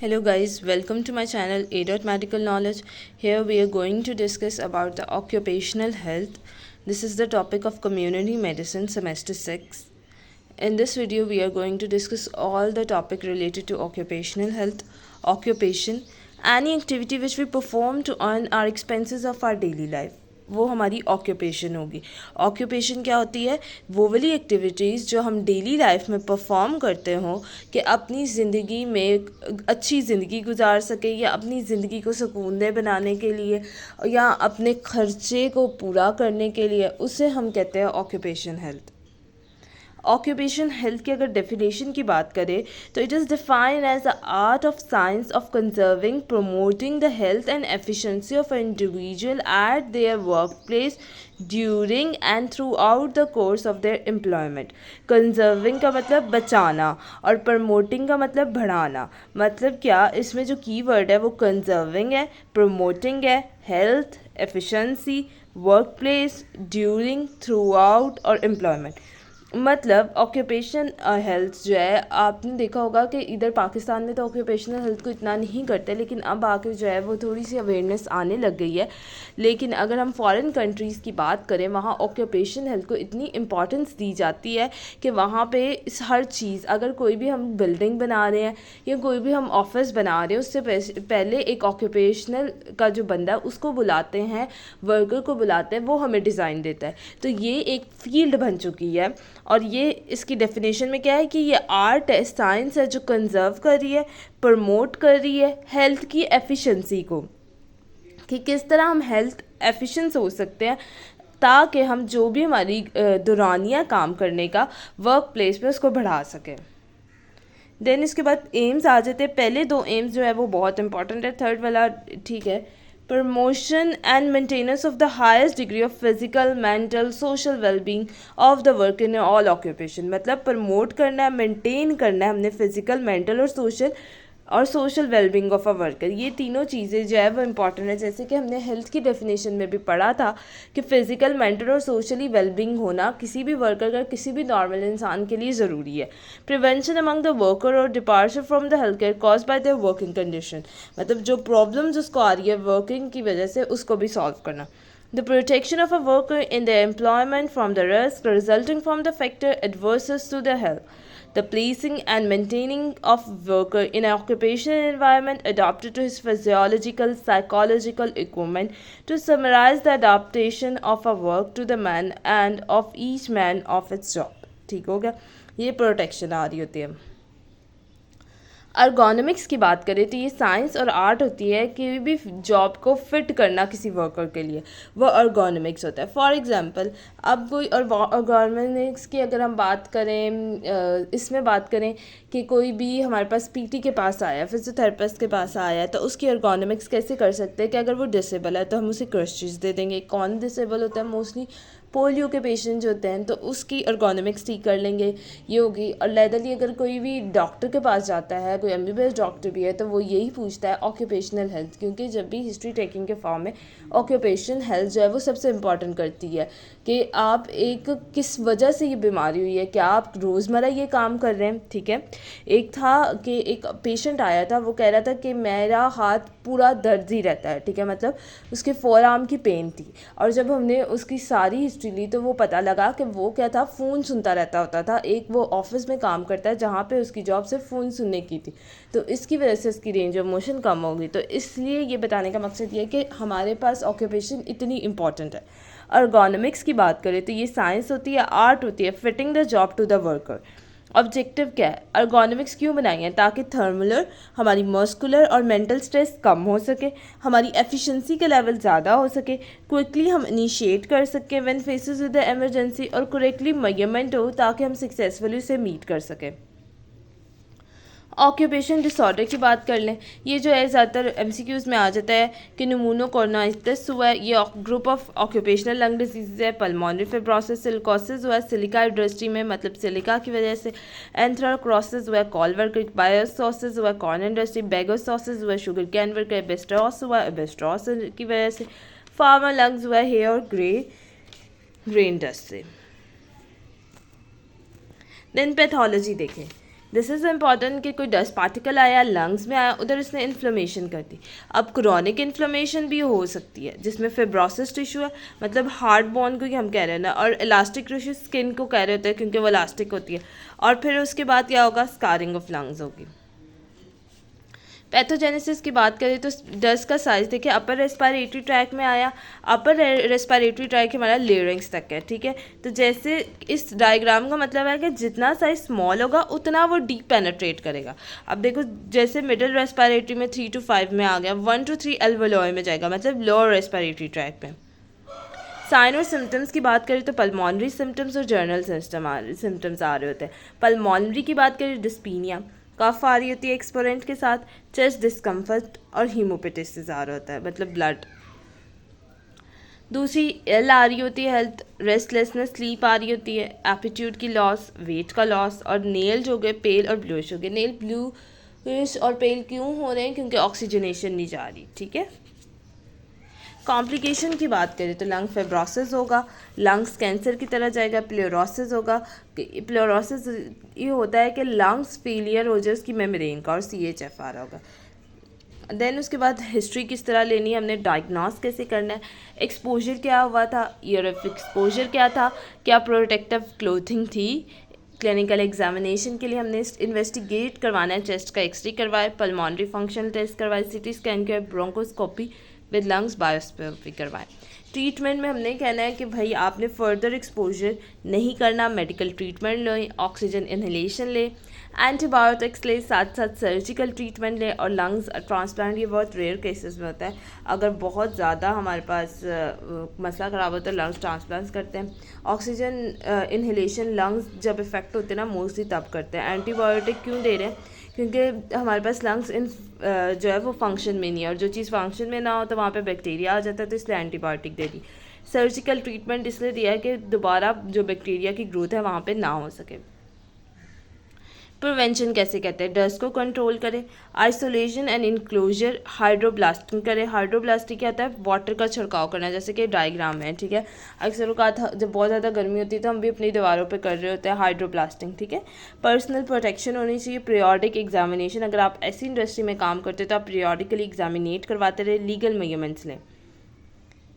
Hello guys, welcome to my channel A. Medical Knowledge. Here we are going to discuss about the occupational health. This is the topic of community medicine semester 6. In this video we are going to discuss all the topic related to occupational health, occupation, any activity which we perform to earn our expenses of our daily life. वो हमारी occupation होगी। Occupation क्या होती है? वो वाली activities जो हम डेली लाइफ में परफॉर्म करते हों कि अपनी ज़िंदगी में अच्छी ज़िंदगी गुजार सके या अपनी ज़िंदगी को सुकूनदेह बनाने के लिए या अपने खर्चे को पूरा करने के लिए, उसे हम कहते हैं ऑक्यूपेशन हेल्थ। ऑक्यूपेशन हेल्थ की अगर डेफिनेशन की बात करें तो it is defined as the art of science of conserving promoting the health and efficiency of individual at their work place during and throughout the course of their employment. Conserving का मतलब बचाना और promoting का मतलब बढ़ाना। मतलब क्या, इसमें जो की वर्ड है वो कंजर्विंग है, प्रमोटिंग है, health, efficiency, work place, during, through out और एम्प्लॉयमेंट। मतलब ऑक्यूपेशन हेल्थ जो है, आपने देखा होगा कि इधर पाकिस्तान में तो ऑक्यूपेशनल हेल्थ को इतना नहीं करते, लेकिन अब आके जो है वो थोड़ी सी अवेयरनेस आने लग गई है। लेकिन अगर हम फॉरेन कंट्रीज़ की बात करें, वहाँ ऑक्यूपेशन हेल्थ को इतनी इम्पॉर्टेंस दी जाती है कि वहाँ पे इस हर चीज़, अगर कोई भी हम बिल्डिंग बना रहे हैं या कोई भी हम ऑफिस बना रहे हैं, उससे पहले एक ऑक्यूपेशनल का जो बंदा है उसको बुलाते हैं, वर्कर को बुलाते हैं, वो हमें डिज़ाइन देता है। तो ये एक फील्ड बन चुकी है और ये इसकी डेफिनेशन में क्या है कि ये आर्ट है, साइंस है जो कंजर्व कर रही है, प्रमोट कर रही है हेल्थ की एफिशिएंसी को, कि किस तरह हम हेल्थ एफिशिएंट हो सकते हैं ताकि हम जो भी हमारी दौरानिया काम करने का वर्क प्लेस में उसको बढ़ा सकें। देन इसके बाद एम्स आ जाते हैं। पहले दो एम्स जो है वो बहुत इंपॉर्टेंट है, थर्ड वाला ठीक है। Promotion and maintenance of the highest degree of physical, mental, social wellbeing of the work in all occupation. मतलब प्रमोट करना है, मेंटेन करना है हमने फिजिकल, मेंटल और social wellbeing of a worker. ये तीनों चीज़ें जो है वो इम्पॉर्टेंट है। जैसे कि हमने हेल्थ की डेफिनेशन में भी पढ़ा था कि फ़िज़िकल, मेंटल और सोशली वेलबींग होना किसी भी वर्कर का, किसी भी नॉर्मल इंसान के लिए ज़रूरी है। प्रिवेंशन अमंग द वर्कर और departure from the health care cause by there working condition. मतलब जो प्रॉब्लम्स उसको आ रही है वर्किंग की वजह से, उसको भी सॉल्व करना। The protection of a worker in their employment from the risk resulting from the factor adverse to their health. The placing and maintaining of worker in an occupational environment adapted to his physiological, psychological equipment. To summarize the adaptation of a work to the man and of each man of its job. ठीक हो गया, ये protection आ रही होती है। Ergonomics की बात करें तो ये साइंस और आर्ट होती है कि भी जॉब को फिट करना किसी वर्कर के लिए, वो अर्गोनॉमिक्स होता है। फॉर एग्जांपल, अब कोई अर्गोनॉमिक्स की अगर हम बात करें, इसमें बात करें कि कोई भी हमारे पास पीटी के पास आया, फिजियोथेरेपिस्ट के पास आया है, तो उसकी अर्गोनॉमिक्स कैसे कर सकते हैं कि अगर वो डिसेबल है तो हम उसे क्रचेस दे देंगे। कौन डिसेबल होता है? मोस्टली पोलियो के पेशेंट जो होते हैं, तो उसकी अर्गोनॉमिक्स ठीक कर लेंगे, ये होगी। और लेदरली अगर कोई भी डॉक्टर के पास जाता है, कोई एमबीबीएस डॉक्टर भी है, तो वो यही पूछता है ऑक्यूपेशनल हेल्थ, क्योंकि जब भी हिस्ट्री टेकिंग के फॉर्म में ऑक्यूपेशनल हेल्थ जो है वो सबसे इम्पॉर्टेंट करती है कि आप एक किस वजह से ये बीमारी हुई है, क्या आप रोज़मर्रा ये काम कर रहे हैं। ठीक है, एक था कि एक पेशेंट आया था, वो कह रहा था कि मेरा हाथ पूरा दर्द ही रहता है। ठीक है, मतलब उसके फोर आर्म की पेन थी। और जब हमने उसकी सारी हिस्ट्री ली तो वो पता लगा कि वो क्या था, फ़ोन सुनता रहता होता था। एक वो ऑफिस में काम करता है जहाँ पे उसकी जॉब सिर्फ फ़ोन सुनने की थी, तो इसकी वजह से उसकी रेंज ऑफ मोशन कम होगी। तो इसलिए ये बताने का मकसद ये है कि हमारे पास ऑक्यूपेशन इतनी इंपॉर्टेंट है। अर्गोनॉमिक्स की बात करें तो ये साइंस होती है, आर्ट होती है, fitting the job to the worker. Objective क्या है? अर्गोनॉमिक्स क्यों बनाई है? ताकि थर्मलर, हमारी मस्कुलर और मेंटल स्ट्रेस कम हो सके, हमारी एफिशिएंसी का लेवल ज़्यादा हो सके, क्विकली हम इनिशिएट कर सकें when faces with the emergency, और करेक्टली मेजरमेंट हो ताकि हम सक्सेसफुली उसे मीट कर सकें। ऑक्यूपेशन डिसऑर्डर की बात कर लें, ये जो है ज़्यादातर एमसीक्यूज़ में आ जाता है कि न्यूमोनोकोर्नाइटिस हुआ है, ये group of occupational lung disease है। पल्मोनरी फिब्रोसिस, सिलिकोसिस हुआ है सिलिका इंडस्ट्री में, मतलब सिलिका की वजह से। एंथ्राक्रोसिस हुआ है कॉलवर, बायोसोसिस हुआ है कॉर्न इंडस्ट्री, बेगोसोसिस हुआ है शुगर कैन वर्कर, एबेस्ट्रॉस हुआ है एबेस्ट्रॉस की वजह से। फार्मा लंग्स हुआ है हेयर और ग्रे इंडस्ट्री। देन पैथोलॉजी देखें दिस इज़ इम्पॉर्टेंट कि कोई डस्ट पार्टिकल आया, लंग्स में आया, उधर इसने इन्फ्लेमेशन कर दी। अब क्रॉनिक इन्फ्लेमेशन भी हो सकती है जिसमें फिब्रोसिस टिश्यू है, मतलब हार्ट बोन को ही हम कह रहे हैं ना, और इलास्टिक टिश्यू स्किन को कह रहे होते हैं क्योंकि वो इलास्टिक होती है। और फिर उसके बाद क्या होगा, स्कारिंग ऑफ लंग्स होगी। पैथोजेनेसिस की बात करें तो डस्ट का साइज देखिए, अपर रेस्पिरेटरी ट्रैक में आया, अपर रेस्पिरेटरी ट्रैक हमारा लेरिंग्स तक है, ठीक है। तो जैसे इस डायग्राम का मतलब है कि जितना साइज स्मॉल होगा उतना वो डीप पेनेट्रेट करेगा। अब देखो जैसे मिडिल रेस्पिरेटरी में 3 to 5 में आ गया, 1 to 3 एल्वेओलाई में जाएगा, मतलब लोअर रेस्पिरेटरी ट्रैक में। साइन और सिम्टम्स की बात करें तो पल्मोनरी सिम्टम्स और जर्नल सिम्टम्स आ रहे होते हैं। पल्मोनरी की बात करें डिस्पीनिया, कफ आ रही होती है एक्सपोरेंट के साथ, चेस्ट डिस्कम्फर्ट और हीमोपेटिसिस आ रहा होता है, मतलब ब्लड। दूसरी एल आ रही होती है हेल्थ, रेस्टलेसनेस, स्लीप आ रही होती है, एप्टीट्यूड की लॉस, वेट का लॉस, और नेल जो गए पेल और ब्लूइश हो गए। नेल ब्लूइश और पेल क्यों हो रहे हैं, क्योंकि ऑक्सीजनेशन नहीं जा रही, ठीक है। कॉम्प्लिकेशन की बात करें तो लंग फिब्रोसिस होगा, लंग्स कैंसर की तरह जाएगा, प्लेरोसिस होगा। प्लेरोसिस ये होता है कि लंग्स फेलियर हो जाए उसकी मेम्ब्रेन का, और CHF आ रहा होगा। देन उसके बाद हिस्ट्री किस तरह लेनी है, हमने डायग्नोस कैसे करना है, एक्सपोजर क्या हुआ था, ईयर ऑफ एक्सपोजर क्या था, क्या प्रोटेक्टिव क्लोथिंग थी, क्लिनिकल एग्जामिनेशन के लिए हमने इन्वेस्टिगेट करवाना है, चेस्ट का एक्सरे करवाए, पल्मोनरी फंक्शनल टेस्ट करवाए, CT स्कैन किया, ब्रोंकोस्कोपी विद लंग्स बायोस्कोपी करवाए। ट्रीटमेंट में हमने कहना है कि भाई आपने फर्दर एक्सपोजर नहीं करना, मेडिकल ट्रीटमेंट लें, ऑक्सीजन इन्हेलेशन लें, एंटीबायोटिक्स ले, साथ साथ सर्जिकल ट्रीटमेंट ले, और लंग्स ट्रांसप्लांट ये बहुत रेयर केसेस में होता है। अगर बहुत ज़्यादा हमारे पास मसला ख़राब होता है लंग्स ट्रांसप्लांट करते हैं। ऑक्सीजन इन्हेलेशन लंग्स जब इफ़ेक्ट होते हैं ना मोस्टली तब करते हैं। एंटीबायोटिक क्यों दे रहे हैं, क्योंकि हमारे पास लंग्स जो है वो फंक्शन में नहीं है, और जो चीज़ फंक्शन में ना हो तो वहाँ पे बैक्टीरिया आ जाता है, तो इसलिए एंटीबायोटिक दे दी। सर्जिकल ट्रीटमेंट इसलिए दिया है कि दोबारा जो बैक्टीरिया की ग्रोथ है वहाँ पे ना हो सके। प्रिवेंशन कैसे कहते हैं, डस्ट को कंट्रोल करें, आइसोलेशन एंड इंक्लोजर, हाइड्रोब्लास्टिंग करें। हाइड्रोब्लास्टिंग क्या होता है, वाटर का छिड़काव करना, जैसे कि डायग्राम है, ठीक है। अक्सर कहा था जब बहुत ज़्यादा गर्मी होती है तो हम भी अपनी दीवारों पे कर रहे होते हैं हाइड्रोब्लास्टिंग, ठीक है। पर्सनल प्रोटेक्शन होनी चाहिए, पीरियोडिक एग्जामिनेशन, अगर आप ऐसी इंडस्ट्री में काम करते हो तो आप पीरियोडिकली एग्जामिनेट करवाते रहे, लीगल मेजरमेंट्स लें।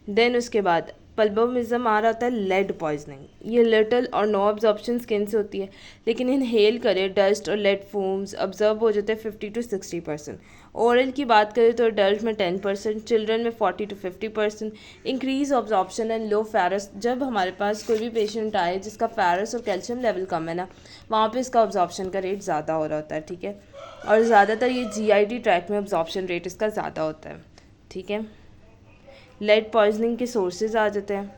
देन उसके बाद पल्बोमिज्म आ रहा होता है लेड पॉइजनिंग, ये लिटल और नो अब्जॉर्प्शन स्किन से होती है, लेकिन इनहेल करें डस्ट और लेड फूम्स ऑब्जर्व हो जाते हैं 50 to 60%। ओरल की बात करें तो अडल्ट में 10%, चिल्ड्रन में 40 to 50%। Increase absorption and low ferrous, जब हमारे पास कोई भी पेशेंट आए जिसका फेरस और कैल्शियम लेवल कम है ना, वहाँ पे इसका ऑब्जॉर्प्शन का रेट ज़्यादा हो रहा होता है, ठीक है। और ज़्यादातर ये GID ट्रैक में ऑब्जॉर्प्शन रेट इसका ज़्यादा होता है, ठीक है। लेड पॉइजनिंग के सोर्सेज आ जाते हैं।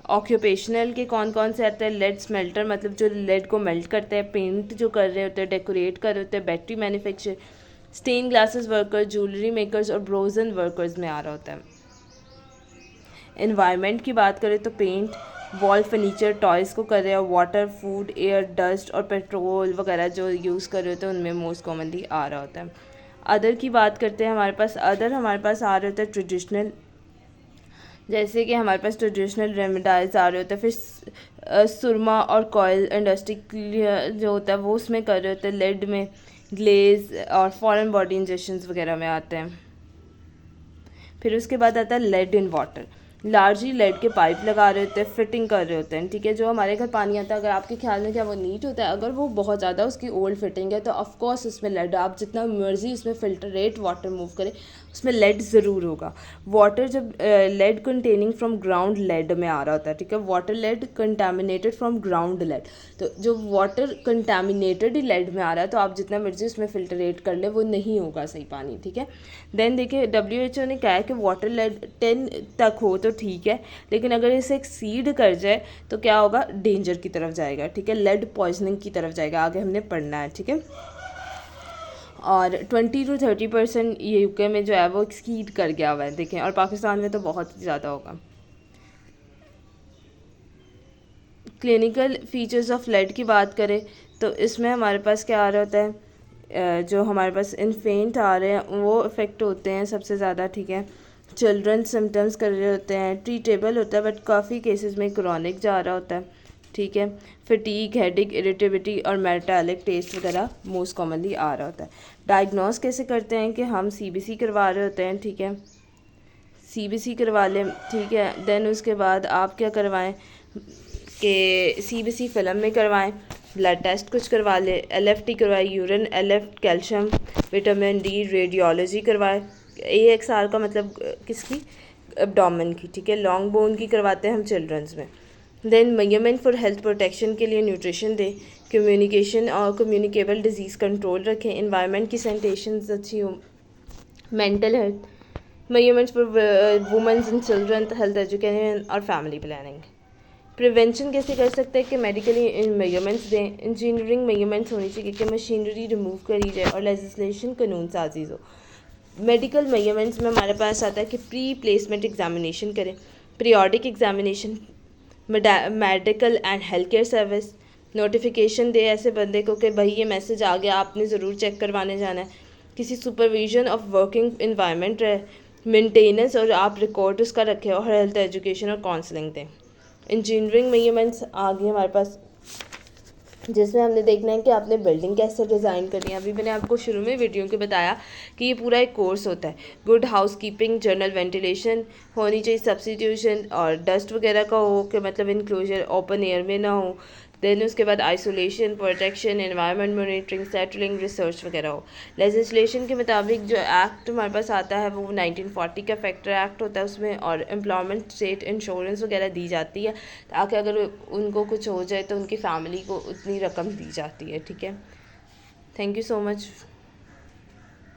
ऑक्यूपेशनल के कौन कौन से आते हैं, लेड स्मेल्टर, मतलब जो लेड को मेल्ट करते हैं, पेंट जो कर रहे होते हैं, डेकोरेट कर रहे होते हैं, battery manufacture, stain glasses worker, jewellery makers और ब्रोजन वर्कर्स में आ रहा होता है। एनवायरनमेंट की बात करें तो पेंट, वॉल फर्नीचर, टॉयज़ को कर रहे हैं, वाटर, फूड, एयर, डस्ट और पेट्रोल वगैरह जो यूज़ कर रहे होते हैं उनमें मोस्ट कॉमनली आ रहा होता है। अदर की बात करते हैं, हमारे पास अदर हमारे पास आ रहे होते हैं ट्रेडिशनल, जैसे कि हमारे पास ट्रेडिशनल रेमेडाइज आ रहे होते हैं। फिर सुरमा और कॉयल इंडस्ट्री जो होता है वो उसमें कर रहे होते हैं, लेड में ग्लेज और फॉरेन बॉडी इंजेक्शंस वगैरह में आते हैं। फिर उसके बाद आता है lead in water, largely lead के पाइप लगा रहे होते हैं, फिटिंग कर रहे होते हैं, ठीक है। जो हमारे घर पानी आता है, अगर आपके ख्याल में क्या वो नीट होता है, अगर वो बहुत ज़्यादा उसकी ओल्ड फिटिंग है तो ऑफकोर्स उसमें लेड, आप जितना मर्जी उसमें फिल्टरेट वाटर मूव करें उसमें लेड ज़रूर होगा। वाटर जब lead containing from ground lead में आ रहा होता है, ठीक है, water lead contaminated from ground lead, तो जो वाटर कंटेमिनेटेड ही लेड में आ रहा है तो आप जितना मर्जी उसमें फिल्टरेट कर ले वो नहीं होगा सही पानी, ठीक है। देन देखिए WHO ने कहा है कि वाटर लेड 10 तक हो तो ठीक है, लेकिन अगर इसे एक्सीड कर जाए तो क्या होगा, डेंजर की तरफ जाएगा, ठीक है, लेड पॉइजनिंग की तरफ जाएगा, आगे हमने पढ़ना है, ठीक है। और 20 to 30% ये UK में जो है वो एक्सीड कर गया हुआ है, देखें, और पाकिस्तान में तो बहुत ज़्यादा होगा। क्लिनिकल फीचर्स ऑफ लेड की बात करें तो इसमें हमारे पास क्या आ रहा होता है, जो हमारे पास इन्फेंट आ रहे हैं वो इफ़ेक्ट होते हैं सबसे ज़्यादा, ठीक है। चिल्ड्रन सिम्टम्स कर रहे होते हैं, ट्रीटेबल होता है बट काफ़ी केसेस में क्रॉनिक जा रहा होता है, ठीक है। फटीग, हेडेक, इरिटेबिलिटी और मेटालिक टेस्ट वगैरह मोस्ट कॉमनली आ रहा होता है। डायग्नोस कैसे करते हैं कि हम CBC करवा रहे होते हैं, ठीक है, CBC करवा लें, ठीक है। देन उसके बाद आप क्या करवाएं कि CBC फिल्म में करवाएं, ब्लड टेस्ट कुछ करवा लें, LFT करवाएं, urine LF, calcium, vitamin D, radiology करवाएं, AXR का मतलब किसकी, एब्डोमेन की, ठीक है। लॉन्ग बोन की करवाते हैं हम चिल्ड्रंस में। Then measurement for health protection के लिए न्यूट्रिशन दें, कम्युनिकेशन और कम्युनिकेबल डिजीज़ कंट्रोल रखें, इन्वायरमेंट की सैनिटेशन अच्छी हो, mental health measurements for womens and children, health education और फैमिली प्लानिंग। प्रिवेंशन कैसे कर सकते हैं कि मेडिकली मेजरमेंट्स दें, इंजीनियरिंग मेजरमेंट्स होनी चाहिए कि मशीनरी रिमूव करी जाए और लेजिस्लेशन कानून साजी हो। मेडिकल मेजरमेंट्स में हमारे पास आता है कि प्री प्लेसमेंट एग्जामिनेशन करें, periodic examination, medical and health care service, notification दे ऐसे बंदे को कि भाई ये मैसेज आ गया, आपने ज़रूर चेक करवाने जाना है, किसी सुपरविजन ऑफ वर्किंग इन्वायरमेंट रहे, मेंटेनेंस और आप रिकॉर्ड उसका रखें, और हेल्थ एजुकेशन और काउंसलिंग दें। इंजीनियरिंग मेजरमेंट्स आ गई हमारे पास, जिसमें हमने देखना है कि आपने बिल्डिंग कैसे डिज़ाइन करनी है। अभी मैंने आपको शुरू में वीडियो के बताया कि ये पूरा एक कोर्स होता है। Good house keeping, general ventilation होनी चाहिए, सब्स्टिट्यूशन और डस्ट वगैरह का हो कि मतलब इंक्लोजर ओपन एयर में ना हो। देन उसके बाद isolation, protection, environment monitoring, settling, research वगैरह हो। लेजिस्लेशन के मुताबिक जो एक्ट हमारे पास आता है वो 1940 का फैक्टर एक्ट होता है उसमें, और एम्प्लॉयमेंट स्टेट इंश्योरेंस वगैरह दी जाती है ताकि अगर उनको कुछ हो जाए तो उनकी फैमिली को उतनी रकम दी जाती है, ठीक है। Thank you so much.